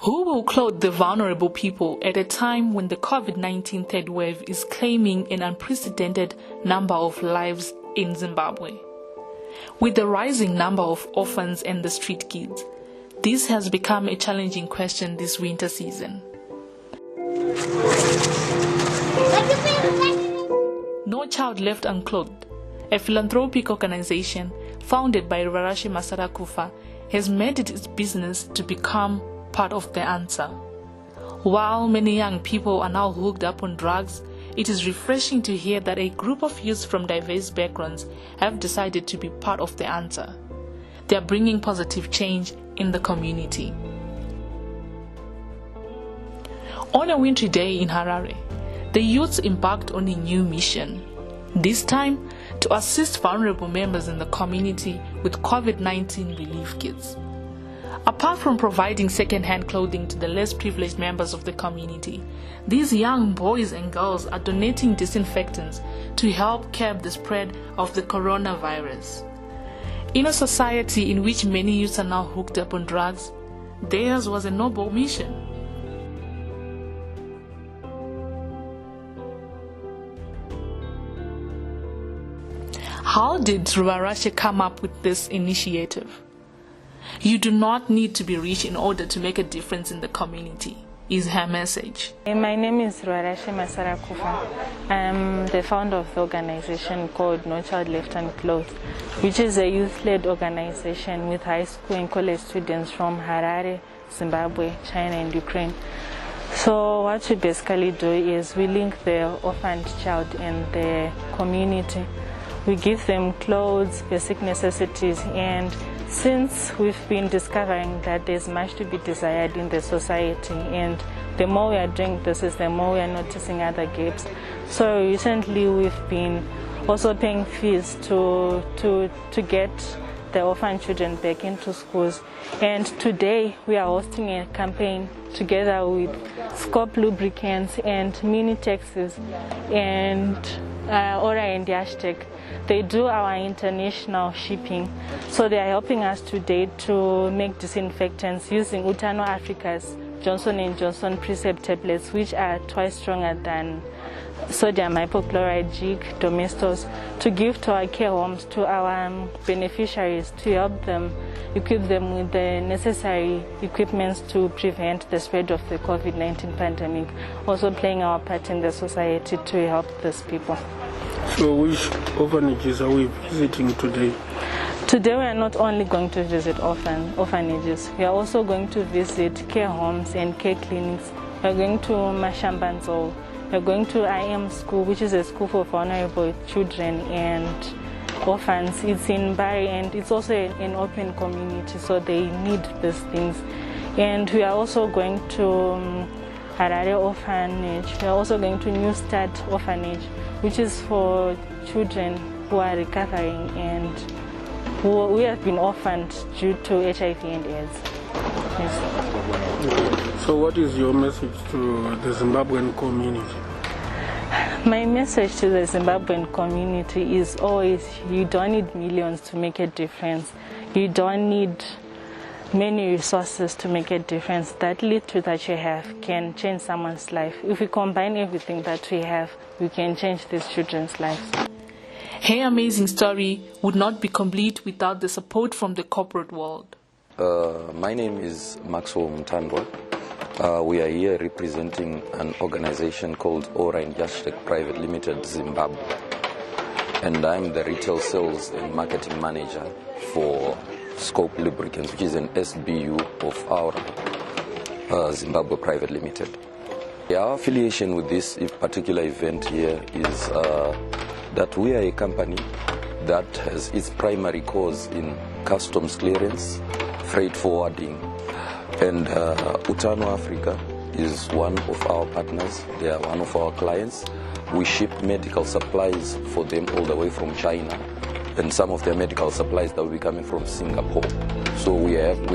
Who will clothe the vulnerable people at a time when the COVID-19 third wave is claiming an unprecedented number of lives in Zimbabwe? With the rising number of orphans and the street kids, this has become a challenging question this winter season. No Child Left Unclothed, a philanthropic organization founded by Rarashi Masarakufa, has made it its business to become part of the answer. While many young people are now hooked up on drugs, it is refreshing to hear that a group of youths from diverse backgrounds have decided to be part of the answer. They are bringing positive change in the community. On a wintry day in Harare, the youths embarked on a new mission, this time to assist vulnerable members in the community with COVID-19 relief kits. Apart from providing second-hand clothing to the less privileged members of the community, these young boys and girls are donating disinfectants to help curb the spread of the coronavirus. In a society in which many youths are now hooked up on drugs, theirs was a noble mission. How did Rarashi come up with this initiative? You do not need to be rich in order to make a difference in the community, is her message. My name is Rarashi Masarakufa. I'm the founder of the organization called No Child Left Unclothed, which is a youth-led organization with high school and college students from Harare, Zimbabwe, China, and Ukraine. So what we basically do is we link the orphaned child and the community. We give them clothes, basic necessities, and since we've been discovering that there's much to be desired in the society, and the more we are doing this, the more we are noticing other gaps. So recently we've been also paying fees to get the orphan children back into schools. And today we are hosting a campaign together with Scope Lubricants and Mini Taxis and Ora and Hashtag. They do our international shipping, so they are helping us today to make disinfectants using Utano Africa's Johnson & Johnson Precept tablets, which are twice stronger than sodium hypochlorite jig domestos, to give to our care homes, to our beneficiaries, to help them, equip them with the necessary equipments to prevent the spread of the COVID-19 pandemic, also playing our part in the society to help these people. So which orphanages are we visiting today? Today we are not only going to visit orphanages, we are also going to visit care homes and care clinics. We are going to Mashambanzo. We are going to IM School, which is a school for vulnerable children and orphans. It's in Bari and it's also an open community, so they need these things. And we are also going to Harare Orphanage. We are also going to New Start Orphanage, which is for children who are recovering and who have been orphaned due to HIV and AIDS. Yes. So what is your message to the Zimbabwean community? My message to the Zimbabwean community is always, you don't need millions to make a difference. You don't need many resources to make a difference. That little that you have can change someone's life. If we combine everything that we have, we can change these children's lives. Her amazing story would not be complete without the support from the corporate world. My name is Maxwell Mtandwa. We are here representing an organization called Ora and Hashtag Private Limited Zimbabwe. And I'm the retail sales and marketing manager for Scope Lubricants, which is an SBU of our Zimbabwe Private Limited. Our affiliation with this particular event here is that we are a company that has its primary cause in customs clearance, freight forwarding, and Utano Africa is one of our partners. They are one of our clients. We ship medical supplies for them all the way from China, and some of their medical supplies that will be coming from Singapore. So we have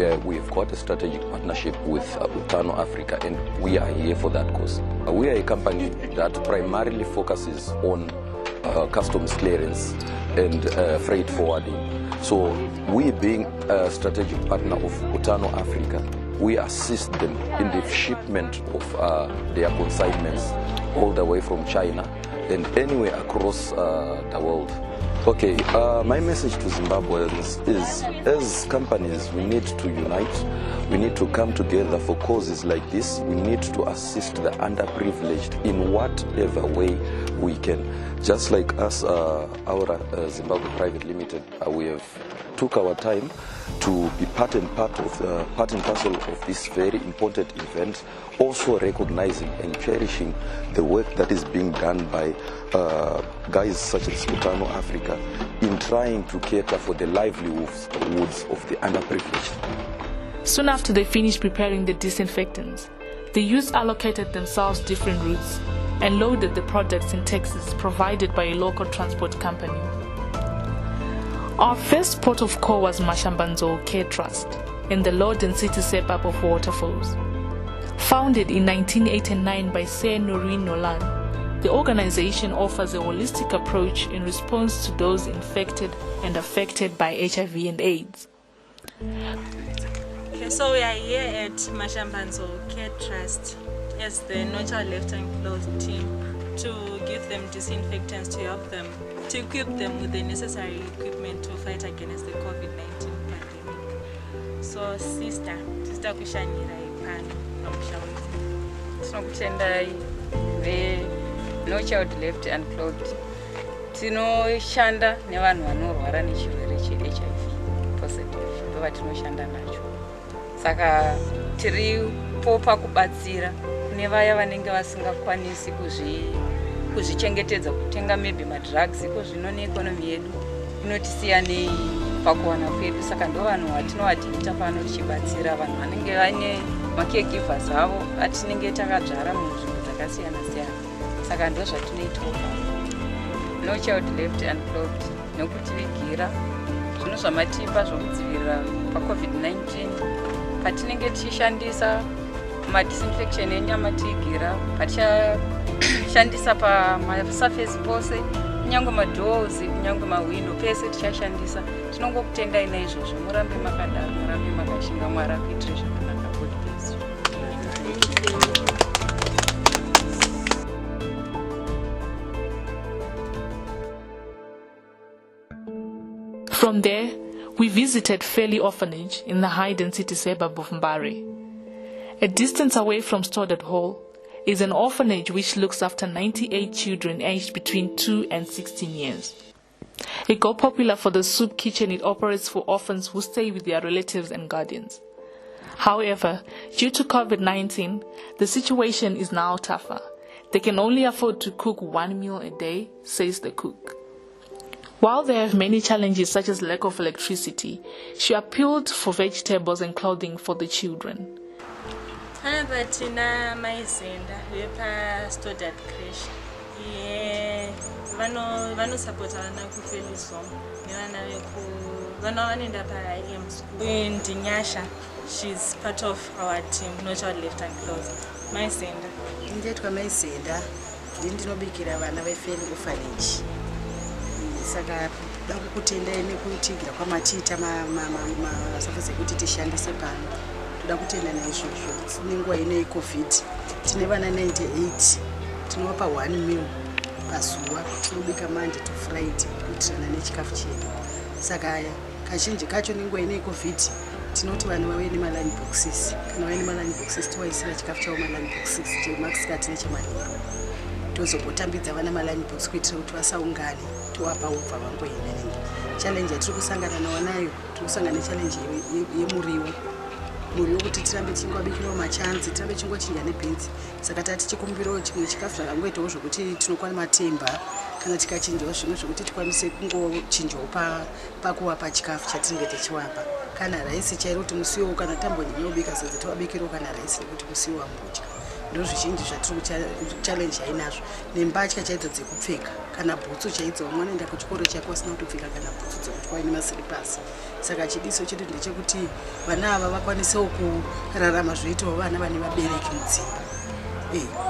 got a strategic partnership with Utano Africa, and we are here for that cause. We are a company that primarily focuses on customs clearance and freight forwarding. So we, being a strategic partner of Utano Africa, we assist them in the shipment of their consignments all the way from China and anywhere across the world. Okay, my message to Zimbabweans is, as companies, we need to unite. We need to come together for causes like this. We need to assist the underprivileged in whatever way we can. Just like us, our Zimbabwe Private Limited, we have took our time to be part and parcel of this very important event, also recognizing and cherishing the work that is being done by guys such as Utano Africa in trying to cater for the livelihoods of the underprivileged. Soon after they finished preparing the disinfectants, the youth allocated themselves different routes and loaded the products in taxis provided by a local transport company. Our first port of call was Mashambanzo Care Trust in the Lorden City suburb of Waterfalls. Founded in 1989 by Sir Noreen Nolan, the organization offers a holistic approach in response to those infected and affected by HIV and AIDS. Okay, so we are here at Mashambanzo Care Trust as the No Child Left Unclothed team to give them disinfectants to help them, to equip them with the necessary equipment to fight against the COVID-19 pandemic. So sister kushanira ipano pamushauri. Tinokutendai No Child Left Unclothed. Tinoshanda nevanhu vanorwara nechirwere che-HIV positive ndova tinoshanda nacho. Saka tiripo pakubatsira kune vaya vanenge vasingakwanisi kuzvichengetedza kutenga maybe madrugs iko zvino neekonomi yedu inotisiya pakuwana kwedu. Saka ndo vanhu vatinowatiita pano tichibatsira vanhu vanenge vaine macaregivers avo atinenge takadzvara munzvimbo dzakasiyana siyana. Saka ndo zvatinoitawo pano No Child Left Unclothed nokutivigira zvinhu zvamatipa zvokudzivirira paCovid-19 patinenge tichishandisa madisinfection enyama tiigira, patichishandisa pamasurface pose, kunyange madoors, kunyange mawindow pese tichashandisa. Tinongokutendai naizvozvo, murambe makadaro, murambe makashinga Mwari akuitire zvakanaka. God bless you. From there, we visited Fairley Orphanage in the high-density suburb of Mbare. A distance away from Stoddard Hall is an orphanage which looks after 98 children aged between 2 and 16 years. It got popular for the soup kitchen it operates for orphans who stay with their relatives and guardians. However, due to COVID-19, the situation is now tougher. They can only afford to cook one meal a day, says the cook. While they have many challenges such as lack of electricity, she appealed for vegetables and clothing for the children. Tina Maizenda, wepa Stoddard Crash. Vano support vana kufelizwa. Vana vanenda pa IM school. In Dinyasha, she's part of our team, No Child Left Unclothed. Maizenda. Ndetwa Maizenda, ndinobikira vana veFairley Orphanage. Saka ndakutendai nekutigira kwamatiita masurface ekuti tishandise pano. Toda kutenda naizvozvo. Nenguva ine COVID tine vana 98 tinowapa 1 meal pazuva, tinobika Monday to Friday kuitirana nechikafu chedu. Saka kazhinji kacho nenguva ine COVID tinoti vanhu vauye nemalunch boxes. Kana vauye nemalunch boxes tovaisira chikafu chavo malunch boxes chemasikati nechemanheru. Tozobotambidza vana malunch box kuitira kuti vasaungane, tovapa ubva vangoenda. Challenge yatiri kusangana nayo, tiri kusangana nechallenge yemuriwo. Muriwo kuti tirambe tingobikirawo machanzi, tirambe tingochinja nebeans. Saka tati chikumbirawo chimwe chikafu zvakangoitawo zvokuti tinokwana matemba kana tikachinjawo zvimwe zvokuti tikwanise kungochinjawo pakuwapa chikafu chatinenge tichiwapa. Kana raisi chairo kuti musiwo kana tambonye inobika sadza tovabikirawo kana raisi nekuti musiwo wambodya. Ndo zvizhinji zvatiri challenge yainazvo. Nembatya chaidzo dzekupfeka kana bhutsu chaidzo, umwe anoenda kuchikoro chako asina kutopfeka kana bhutsu dzekuti kwaine maslipasi. Saka chidiso chedu ndechekuti vana ava vakwanisewo kurarama zvoitawo vana vane vabereki mudzimba.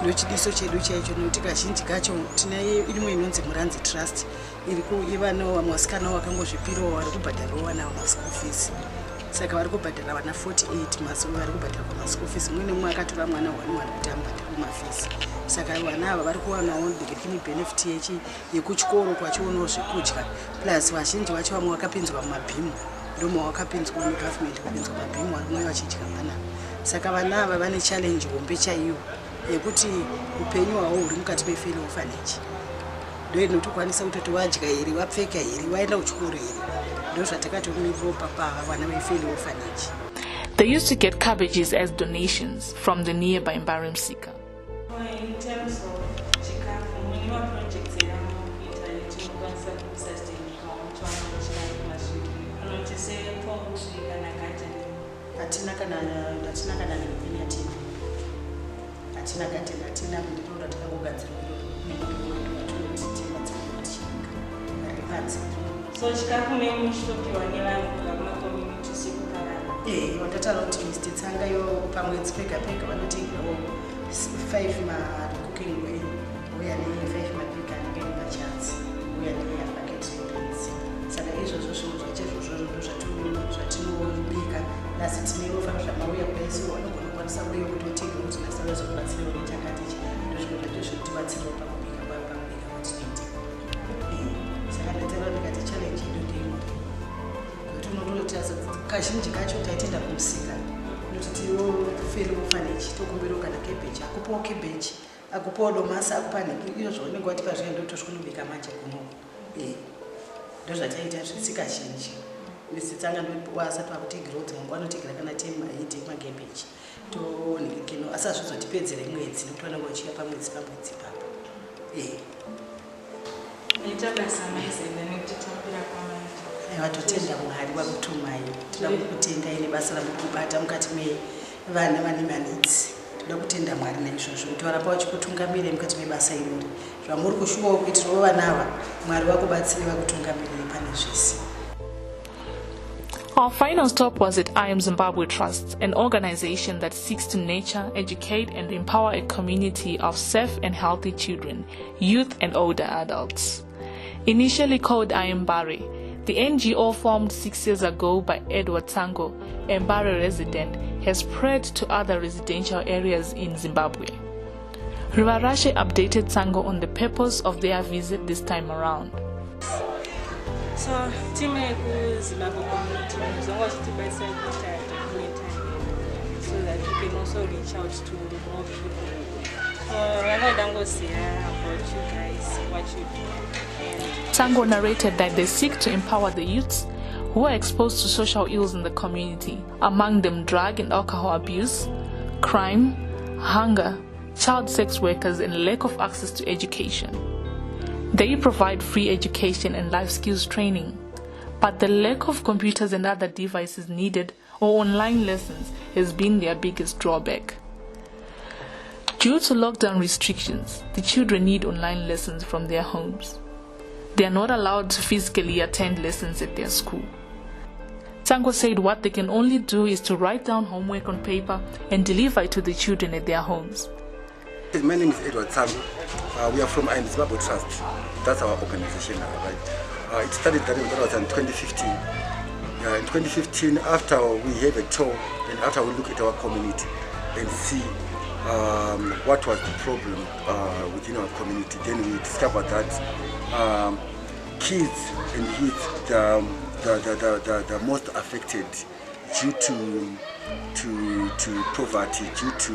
Ndo chidiso chedu chaicho, nokuti kazhinji kacho tine imwe inonzi Muranzi Trust iri ivanawo vamwe vasikanawo vakangozvipirawo vari kubhadharawo vana ava school fees. saka vari kubhadhara vana 48 masuku vari kubhadhara kwamaschool fees. Mumwe nemumwe akatora mwana 1 kuti amubhadhara mafees. Saka vana ava vari kuwanawo ndikini benefit yekuchikoro kwachionawo zvekudya, plus vazhinji vacho vamwe vakapinzwa mumabhimu, ndomwe wakapinzwa negovernment kupinzwa mabhimu varimwe vachidya vana. Saka vana ava vane challenge hombe chaiyo yekuti upenyu hwavo huri mukati mefamily orphanage. Ndo inotokwanisa kutoti wadya here, wapfeka here, waenda kuchikoro here. Ndo zvatakatomiropa pavana vefamily orphanage. They used to get cabbages as donations from the nearby Mbarumsika. In terms of chikafu, mune projects around tinokwanisa kusustain unotise poultry kana gardening. Hatina kana nemvini yatina. Hatina garden, hatina ndinoda takangogadzira so chikafu memuchitopiwa nevanhu vakuma community sekuparana. Watataura kuti Mr. Tsanga yo pamwedzi pega pega vanotengerawo 5 cooking oil, uya ne 5 mapika anenge machatsi, uya ne bucket beans. Saka izvozvo zvinhu zvacho zvatinobika nasi tinerofa zvamauya kwese vanogona kukwanisa uye kuti utenge kuti nasa vazokubatsirawo netakati ndozvinhu zvacho zvinotibatsirawo pakubika kwatinoita. Saka ndataura ndikati challenge ido ndimo kuti unototi kazhinji kacho taitenda kumusika noti tioferi orphanage tokumbirawo kana cabbage, akupawo cabbage, akupawo domasi, akupa nhepi, iyo zvaunenge wati pazviya ndotosvikunobika manje kunoko. Ndozvataita zvisi kazhinji. Mr. Tsanga ndowasati vakutegera kuti mungu anotegera kana 10 macabbage tonhekeno asi hazvizotipedzere mwedzi nokuti vanenge vachika pamwedzi papa. Ita basa maizenda nekuti tapira kwamaita. Vatotenda Mwari vakutumai. Toda kukutenda ine basa ramuri kubata mukati mevana vane manidzi. Toda kutenda Mwari naizvozvo kuti varapa vachikutungamirira mukati mebasa irori. Zvamuri kushuvawo kuitirawo vana ava, Mwari vakubatsire vakutungamirire pane zvese. Our final stop was at I Am Zimbabwe Trust, an organization that seeks to nurture, educate, and empower a community of safe and healthy children, youth, and older adults. Initially called I Am Mbare, the NGO formed 6 years ago by Edward Tsango, a Mbare resident, has spread to other residential areas in Zimbabwe. Rivarashe updated Tsango on the purpose of their visit this time around. So, team Zimbabwe community is always to buy so that you can also reach out to more people. So, I don't go see about you guys, what you do. Tsango narrated that they seek to empower the youths who are exposed to social ills in the community, among them drug and alcohol abuse, crime, hunger, child sex workers, and lack of access to education. They provide free education and life skills training, but the lack of computers and other devices needed or online lessons has been their biggest drawback. Due to lockdown restrictions, the children need online lessons from their homes. They are not allowed to physically attend lessons at their school. Tsango said what they can only do is to write down homework on paper and deliver it to the children at their homes. My name is Edward Tsango. We are from I Am Zimbabwe Trust. That's our organization now, right? It started that was in 2015. In 2015, after we have a tour and after we look at our community and see what was the problem within our community, then we discovered that kids and youth the most affected due to poverty, due to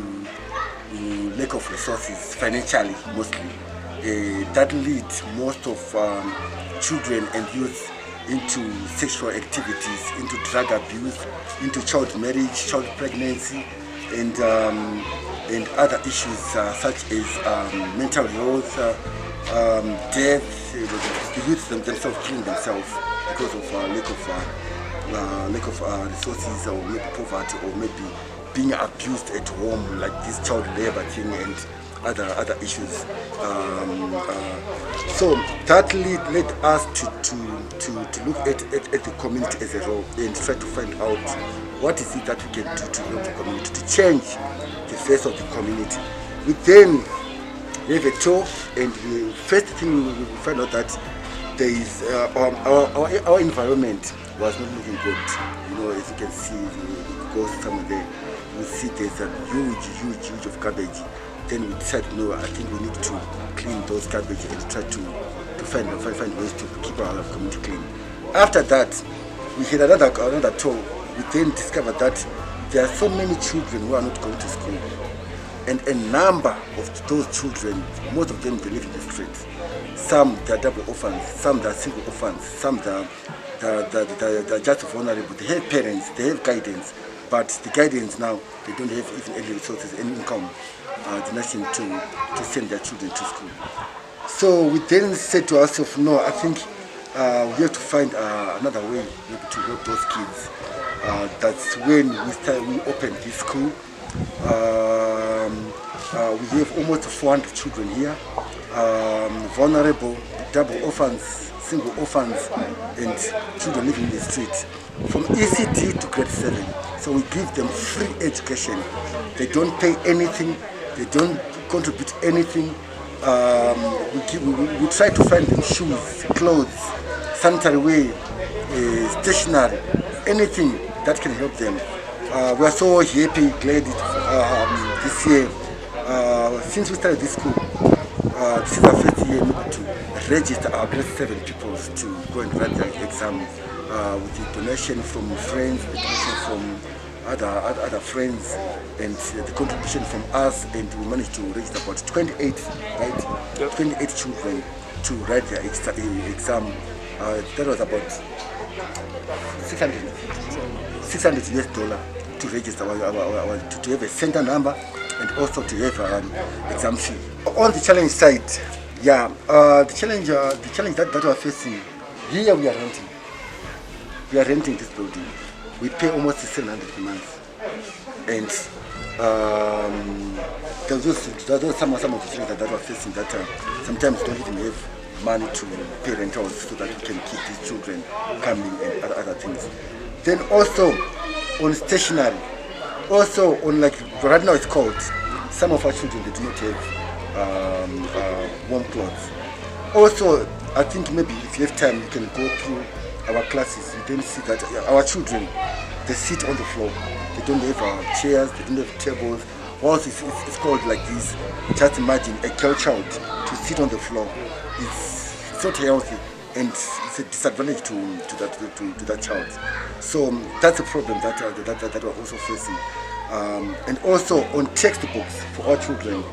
lack of resources, financially mostly. That leads most of children and youth into sexual activities, into drug abuse, into child marriage, child pregnancy, and other issues such as mental health, death. The youth themselves killing themselves because of lack of resources, or maybe poverty, or maybe being abused at home, like this child labor thing and other issues. So that led us to look at the community as a whole and try to find out what is it that we can do to help the community, to change the face of the community. We then have a tour, and the first thing we find out that there is our environment was not looking good. You know, as you can see, the goes somewhere there, you see there's a huge of garbage. Then we decided, no, I think we need to clean those garbage and try to find ways to keep our community clean. After that, we had another tour. We then discovered that there are so many children who are not going to school. And a number of those children, most of them, they live in the streets. Some, they are double orphans, some, they are single orphans, some, they're just vulnerable. They have parents, they have guidance, but the guidance now, they don't have even any resources, any income, nothing to send their children to school. So we then said to ourselves, no, I think we have to find another way maybe to help those kids. That's when we opened this school. We have almost 400 children here, vulnerable, double orphans, single orphans, and children living in the street, from ECD to grade 7. So we give them free education. They don't pay anything, they don't contribute anything. We try to find them shoes, clothes, sanitary ware, stationery, anything that can help them. We are so happy, glad this year. Since we started this school, this is our first year to register our grade 7 pupils to go and write their exam with the donation from friends, the donation from other friends, and the contribution from us, and we managed to register about 28, right? Yep. 28 children to write their exam. That was about $600 US to register, to have a center number and also to have exam fee. On the challenge side, yeah, the challenge that we are facing, here we are renting. We are renting this building. We pay almost $700 per month, and there's some of the things that we are facing that sometimes we don't even have money to pay rentals so that we can keep these children coming and other things. Then also on stationery, also on, like right now it's cold. Some of our children, they do not have warm clothes. Also, I think maybe if you have time, you can go through our classes. You then see that our children, they sit on the floor. They don't have chairs, they don't have tables. Whilst it's called like this, just imagine a girl child to sit on the floor. It's not healthy, and it's a disadvantage to that child. So that's a problem that we're also facing. And also on textbooks for our children,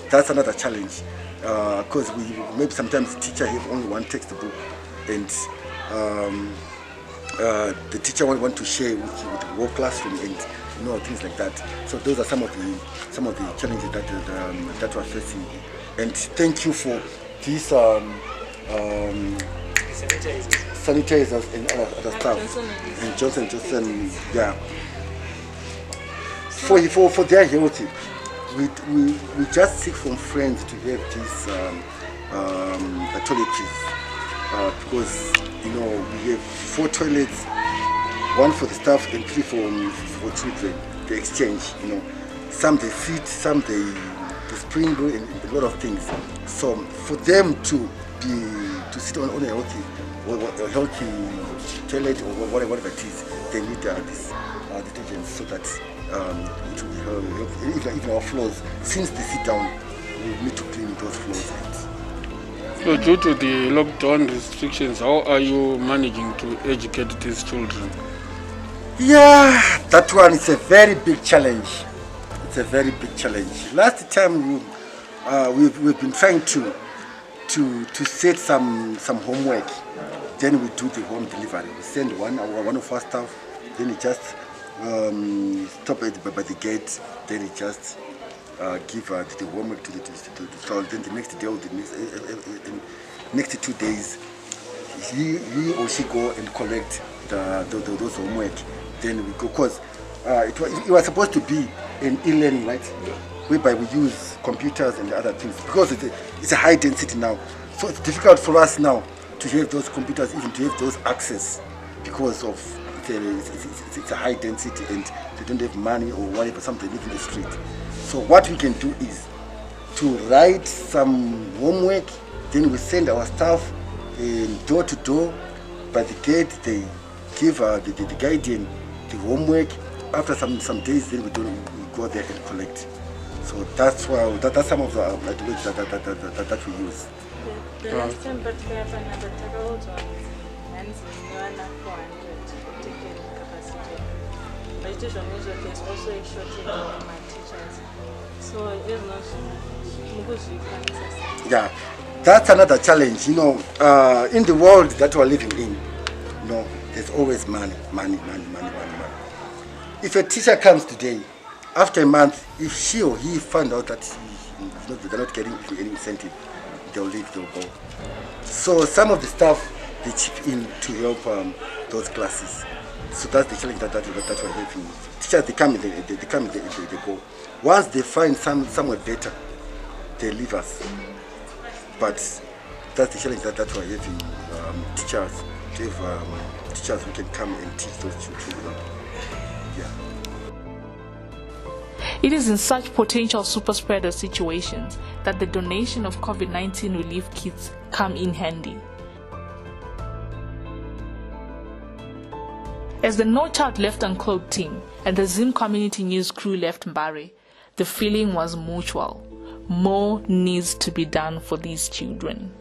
that's another challenge, because we maybe sometimes the teacher have only one textbook, and the teacher want to share with the whole classroom, and things like that. So those are some of the challenges that we're facing. And thank you for these sanitizers and other stuff. And Johnson, yeah. For their health, we just seek from friends to have these toiletries, because we have 4 toilets, 1 for the staff and 3 for children. They exchange, some they sit, some they sprinkle, and a lot of things. So for them to sit on a healthy toilet or whatever it is, they need this detergents so that it will be healthy. Even our floors, since they sit down, we need to clean those floors. So due to the lockdown restrictions, how are you managing to educate these children? Yeah, that one is a very big challenge. It's a very big challenge. Last time we've been trying to set some homework. Then we do the home delivery. We send one of our staff. Then he just stop it by the gate. Then he just give the homework to the child. Then the next day or the next 2 days, he or she go and collect those homework. Then we go, because it was supposed to be an e-learning, right? Yeah. Whereby we use computers and other things, because it's a high density now. So it's difficult for us now to have those computers, even to have those access, because of it's a high density and they don't have money or whatever, something live in the street. So what we can do is to write some homework, then we send our staff door to door. By the gate, they give the guardian the homework. After some days, then we go there and collect. So that's why that's some of the ideologies that we use. The last time, but we have another tackle and 400 taken capacity. But it is unusual. There's also a shortage of my teachers. So it's not because you can't. Yeah, that's another challenge. You know, in the world that we're living in, you know, there's always money. If a teacher comes today, after a month, if she or he find out that they're not getting any incentive, they'll leave, they'll go. So some of the staff, they chip in to help those classes. So that's the challenge that we're having. Teachers, they come and they go. Once they find somewhere better, they leave us. But that's the challenge that we're having. Teachers, to have teachers who can come and teach those children. Yeah. It is in such potential super spreader situations that the donation of COVID-19 relief kits come in handy. As the No Child Left Unclothed team and the Zim Community News crew left Mbare, the feeling was mutual. More needs to be done for these children.